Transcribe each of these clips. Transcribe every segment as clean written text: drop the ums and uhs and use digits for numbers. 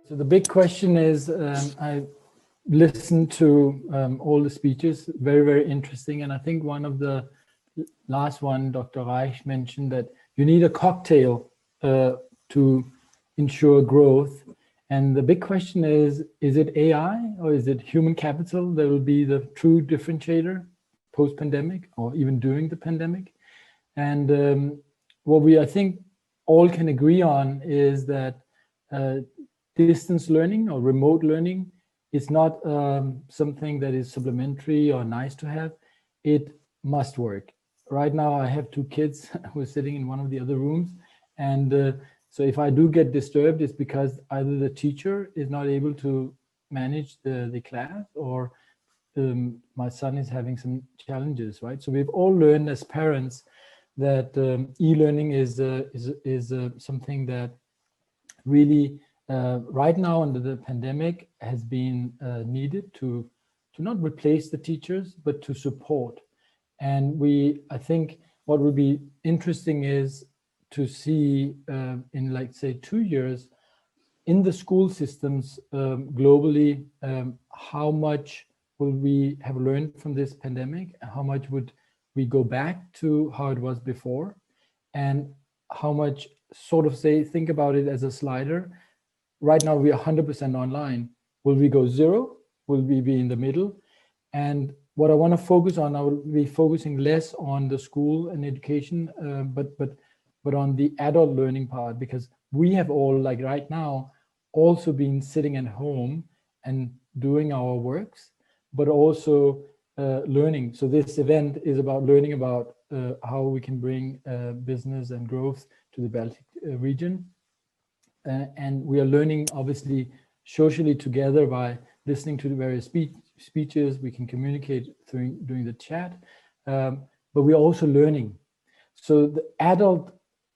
So the big question is, I listened to all the speeches, very, very interesting. And I think one of the last one, Dr. Reich mentioned that you need a cocktail to ensure growth. And the big question is it AI or is it human capital that will be the true differentiator post-pandemic or even during the pandemic? And what we, I think, all can agree on is that distance learning or remote learning is not something that is supplementary or nice to have. It must work. Right now, I have two kids who are sitting in one of the other rooms. And so if I do get disturbed, it's because either the teacher is not able to manage the class or my son is having some challenges, right? So we've all learned as parents that e-learning is something that really right now under the pandemic has been needed to not replace the teachers, but to support. And I think what would be interesting is to see in, like, say, 2 years in the school systems globally, how much will we have learned from this pandemic? How much would we go back to how it was before? And how much, sort of say, think about it as a slider. Right now we are 100% online. Will we go zero? Will we be in the middle? And what I want to focus on, I will be focusing less on the school and education, but on the adult learning part, because we have all, like right now, also been sitting at home and doing our works, but also learning. So this event is about learning about how we can bring business and growth to the Baltic region. And we are learning, obviously, socially together by listening to the various speeches. We can communicate during the chat, but we're also learning. So the adult,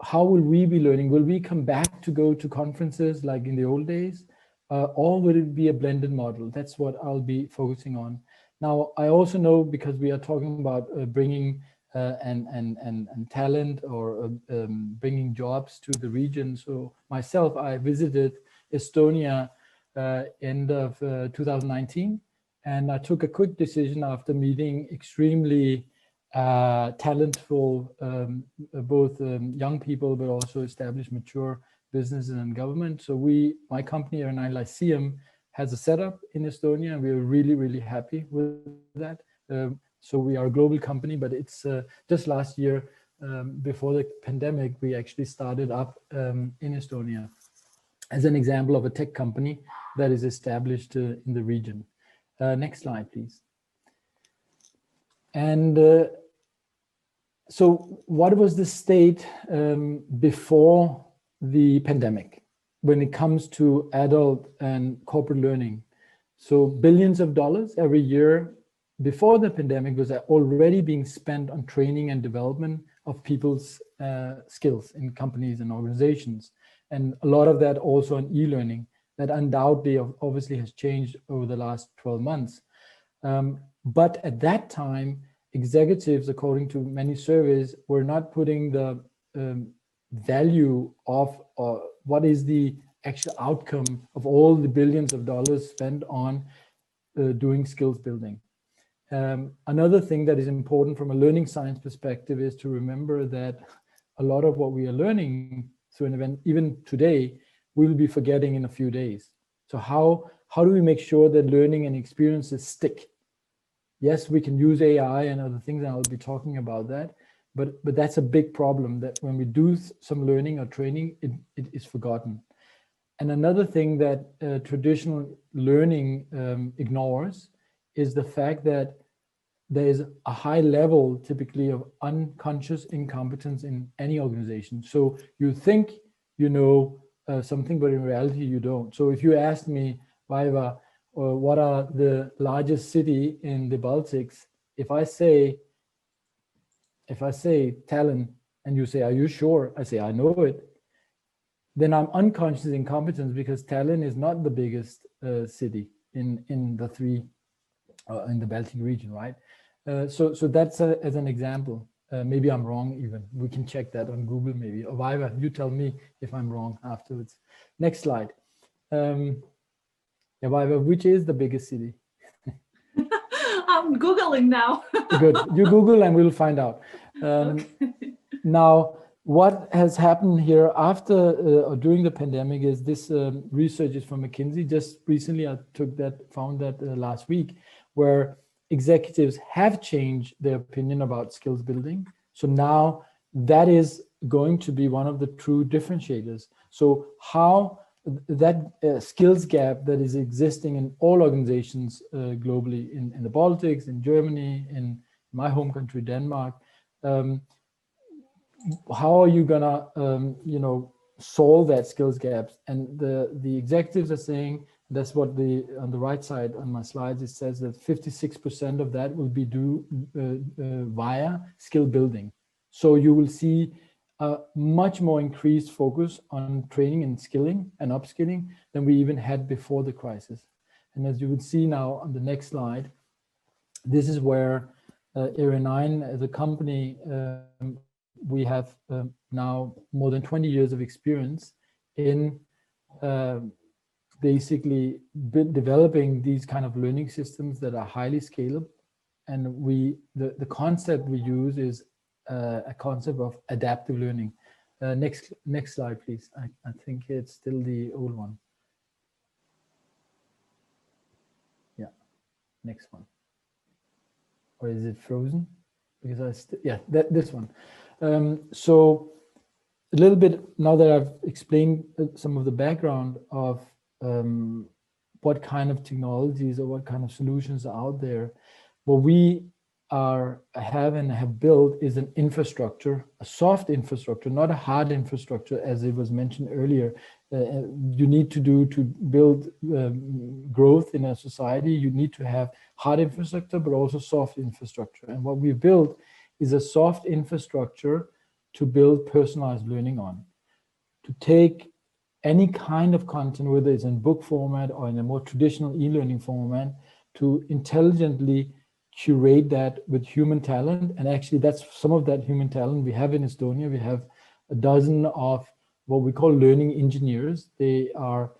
how will we be learning? Will we come back to go to conferences like in the old days? Or will it be a blended model? That's what I'll be focusing on. Now, I also know, because we are talking about bringing and talent or bringing jobs to the region. So myself, I visited Estonia end of 2019, and I took a quick decision after meeting extremely talentful, both young people, but also established, mature businesses and government. So my company, Airline Lyceum, has a setup in Estonia, and we are really, really happy with that. So we are a global company, but it's just last year, before the pandemic, we actually started up in Estonia as an example of a tech company that is established in the region. Next slide, please. And so what was the state before the pandemic when it comes to adult and corporate learning? So billions of dollars every year before the pandemic was already being spent on training and development of people's skills in companies and organizations. And a lot of that also on e-learning, that undoubtedly obviously has changed over the last 12 months. But at that time, executives, according to many surveys, were not putting the value of what is the actual outcome of all the billions of dollars spent on doing skills building. Another thing that is important from a learning science perspective is to remember that a lot of what we are learning through an event, even today, we will be forgetting in a few days. So how do we make sure that learning and experiences stick? Yes, we can use AI and other things, and I'll be talking about that, but that's a big problem, that when we do some learning or training, it is forgotten. And another thing that traditional learning ignores is the fact that there is a high level typically of unconscious incompetence in any organization. So you think you know something, but in reality you don't. So if you ask me, Vaiva, what are the largest city in the Baltics? If I say Tallinn, and you say, are you sure? I say, I know it. Then I'm unconscious incompetence, because Tallinn is not the biggest city in the three, in the Baltic region, right? So that's as an example. Maybe I'm wrong even. We can check that on Google maybe. Or Viva, you tell me if I'm wrong afterwards. Next slide. Yeah, but which is the biggest city? I'm Googling now. Good. You Google and we'll find out. Okay. Now, what has happened here after or during the pandemic is this research is from McKinsey. Just recently, I found that last week, where executives have changed their opinion about skills building. So now that is going to be one of the true differentiators. So how that skills gap that is existing in all organizations globally, in the Baltics, in Germany, in my home country, Denmark, how are you gonna, solve that skills gaps? And the executives are saying, that's what on the right side on my slides, it says that 56% of that will be due via skill building. So you will see a much more increased focus on training and skilling and upskilling than we even had before the crisis. And as you would see now on the next slide, this is where Area 9 as a company, we have now more than 20 years of experience in basically developing these kind of learning systems that are highly scalable. And the concept we use is a concept of adaptive learning. Next slide, please. I think it's still the old one. Yeah, next one. Or is it frozen? Because this one. So a little bit, now that I've explained some of the background of what kind of technologies or what kind of solutions are out there, what we have built is an infrastructure, a soft infrastructure, not a hard infrastructure, as it was mentioned earlier. You need to build growth in a society. You need to have hard infrastructure, but also soft infrastructure. And what we built is a soft infrastructure to build personalized learning on, to take any kind of content, whether it's in book format or in a more traditional e-learning format, to intelligently curate that with human talent. And actually that's some of that human talent we have in Estonia. We have a dozen of what we call learning engineers. They are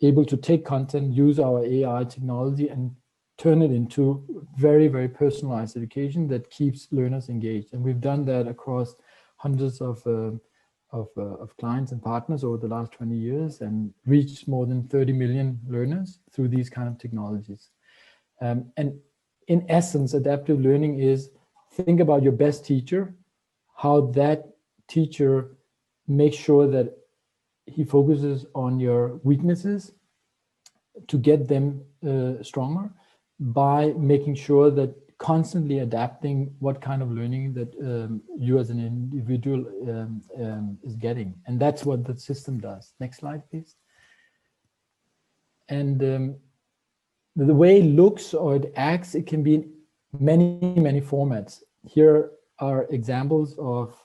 able to take content, use our AI technology, and turn it into very, very personalized education that keeps learners engaged. And we've done that across hundreds of clients and partners over the last 20 years and reached more than 30 million learners through these kind of technologies. And in essence, adaptive learning is, think about your best teacher, how that teacher makes sure that he focuses on your weaknesses to get them stronger by making sure that constantly adapting what kind of learning that you as an individual is getting. And that's what the system does. Next slide, please. And the way it looks or it acts, it can be in many, many formats. Here are examples of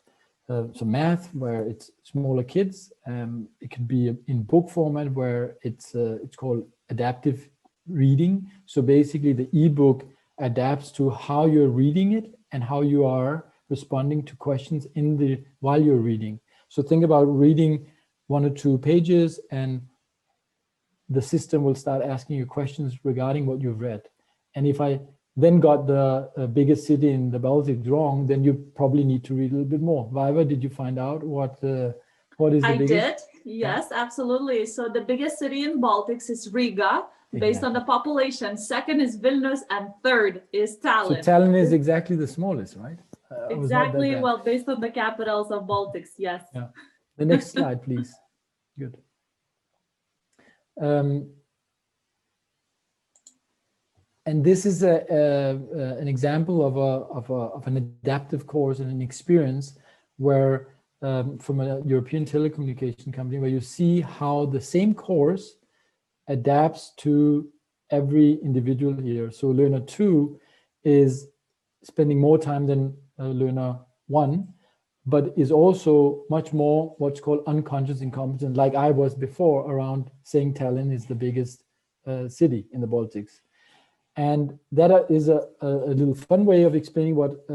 some math where it's smaller kids. It can be in book format where it's called adaptive reading. So basically the ebook adapts to how you're reading it and how you are responding to questions while you're reading. So think about reading 1 or 2 pages and the system will start asking you questions regarding what you've read. And if I then got the biggest city in the Baltic wrong, then you probably need to read a little bit more. Vaiva, did you find out what is the biggest? I did, yes, absolutely. So the biggest city in Baltics is Riga, based on the population. Second is Vilnius, and third is Tallinn. So Tallinn is exactly the smallest, right? Exactly, well, based on the capitals of Baltics, yes. Yeah. The next slide, please. Good. And this is an example of an adaptive course and an experience where from a European telecommunication company, where you see how the same course adapts to every individual here. So learner 2 is spending more time than learner 1, but is also much more what's called unconscious incompetence, like I was before around saying Tallinn is the biggest city in the Baltics. And that is a little fun way of explaining what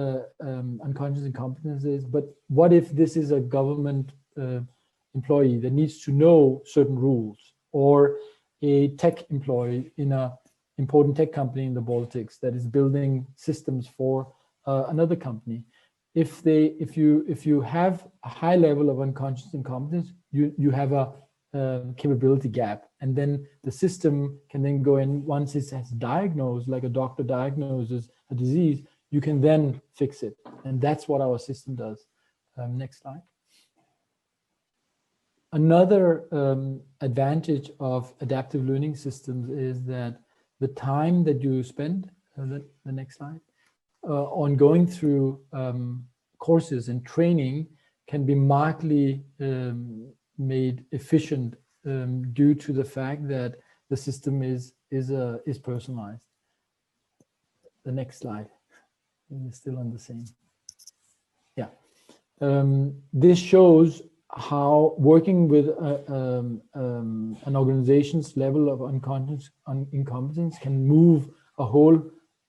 unconscious incompetence is. But what if this is a government employee that needs to know certain rules? or a tech employee in a important tech company in the Baltics that is building systems for another company. If you have a high level of unconscious incompetence, you have a capability gap, and then the system can then go in once it has diagnosed, like a doctor diagnoses a disease, you can then fix it, and that's what our system does. Next slide. Another advantage of adaptive learning systems is that the time that you spend, the next slide, on going through courses and training can be markedly made efficient due to the fact that the system is personalized. The next slide. We're still on the same. Yeah. This shows how working with an organization's level of incompetence can move a whole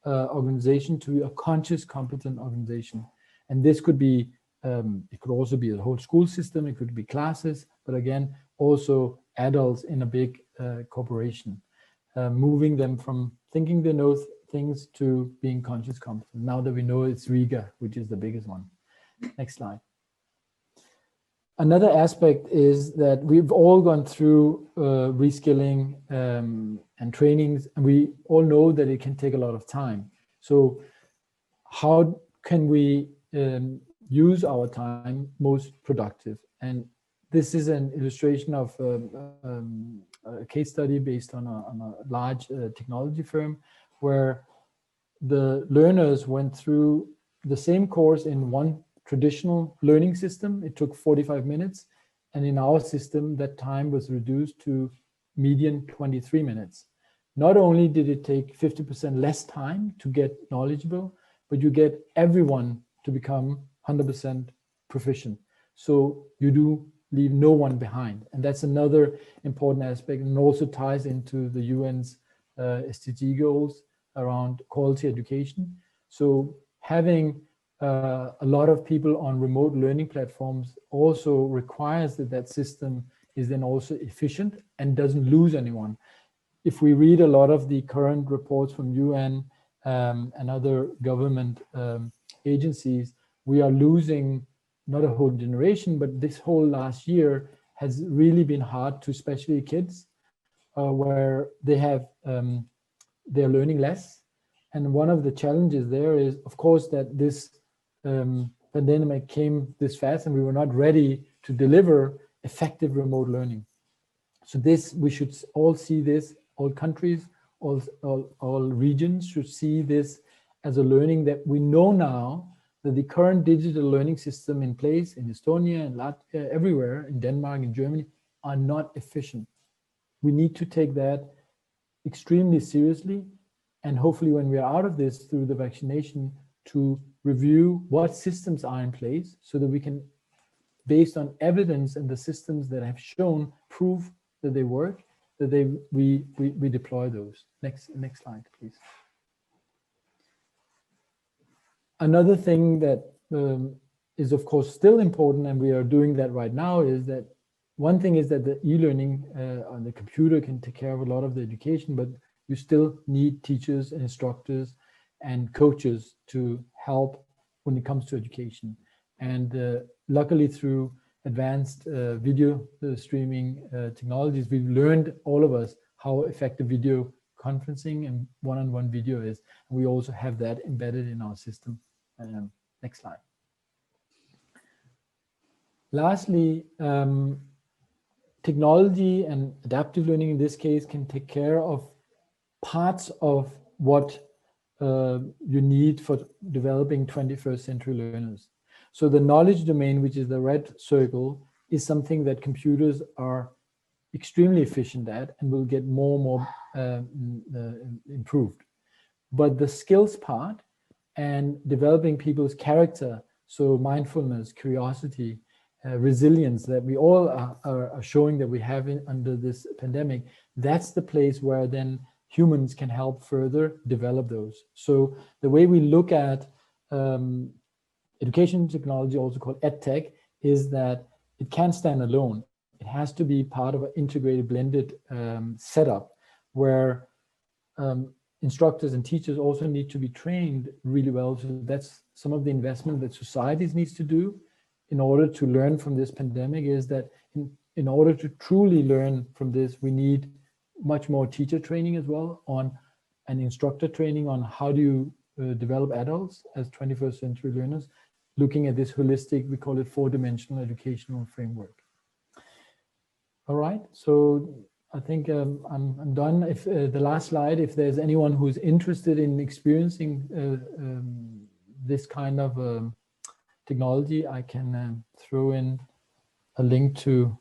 organization to a conscious, competent organization. And this could be, it could also be the whole school system, it could be classes, but again, also adults in a big corporation, moving them from thinking they know things to being conscious, competent. Now that we know it's Riga, which is the biggest one. Next slide. Another aspect is that we've all gone through reskilling and trainings, and we all know that it can take a lot of time. So how can we use our time most productive? And this is an illustration of a case study based on a large technology firm, where the learners went through the same course in one traditional learning system. It took 45 minutes. And in our system, that time was reduced to median 23 minutes. Not only did it take 50% less time to get knowledgeable, but you get everyone to become 100% proficient. So you do leave no one behind. And that's another important aspect, and also ties into the UN's SDG goals around quality education. So having a lot of people on remote learning platforms also requires that system is then also efficient and doesn't lose anyone. If we read a lot of the current reports from UN and other government agencies, we are losing not a whole generation, but this whole last year has really been hard to especially kids, where they have they're learning less. And one of the challenges there is, of course, that this pandemic came this fast and we were not ready to deliver effective remote learning. So this, we should all see this, all countries, all regions should see this as a learning that we know now that the current digital learning system in place in Estonia and Latvia, everywhere, in Denmark and Germany, are not efficient. We need to take that extremely seriously, and hopefully when we are out of this through the vaccination, to review what systems are in place so that we can, based on evidence and the systems that have shown proof that they work, that we deploy those. Next slide, please. Another thing that is of course still important, and we are doing that right now, is that one thing is that the e-learning on the computer can take care of a lot of the education, but you still need teachers and instructors and coaches to help when it comes to education. And luckily, through advanced video streaming technologies, we've learned, all of us, how effective video conferencing and one-on-one video is. And we also have that embedded in our system. Next slide. Lastly, technology and adaptive learning in this case can take care of parts of what you need for developing 21st century learners. So the knowledge domain, which is the red circle, is something that computers are extremely efficient at and will get more and more improved. But the skills part and developing people's character, so mindfulness, curiosity, resilience that we all are showing that we have under this pandemic, that's the place where then humans can help further develop those. So the way we look at education technology, also called EdTech, is that it can't stand alone. it has to be part of an integrated, blended setup where instructors and teachers also need to be trained really well. So that's some of the investment that societies needs to do in order to learn from this pandemic, is that in order to truly learn from this, we need much more teacher training as well, on an instructor training on how do you develop adults as 21st century learners, looking at this holistic, we call it 4-dimensional educational framework. All right, so I think I'm done. If the last slide, if there's anyone who's interested in experiencing this kind of technology, I can throw in a link to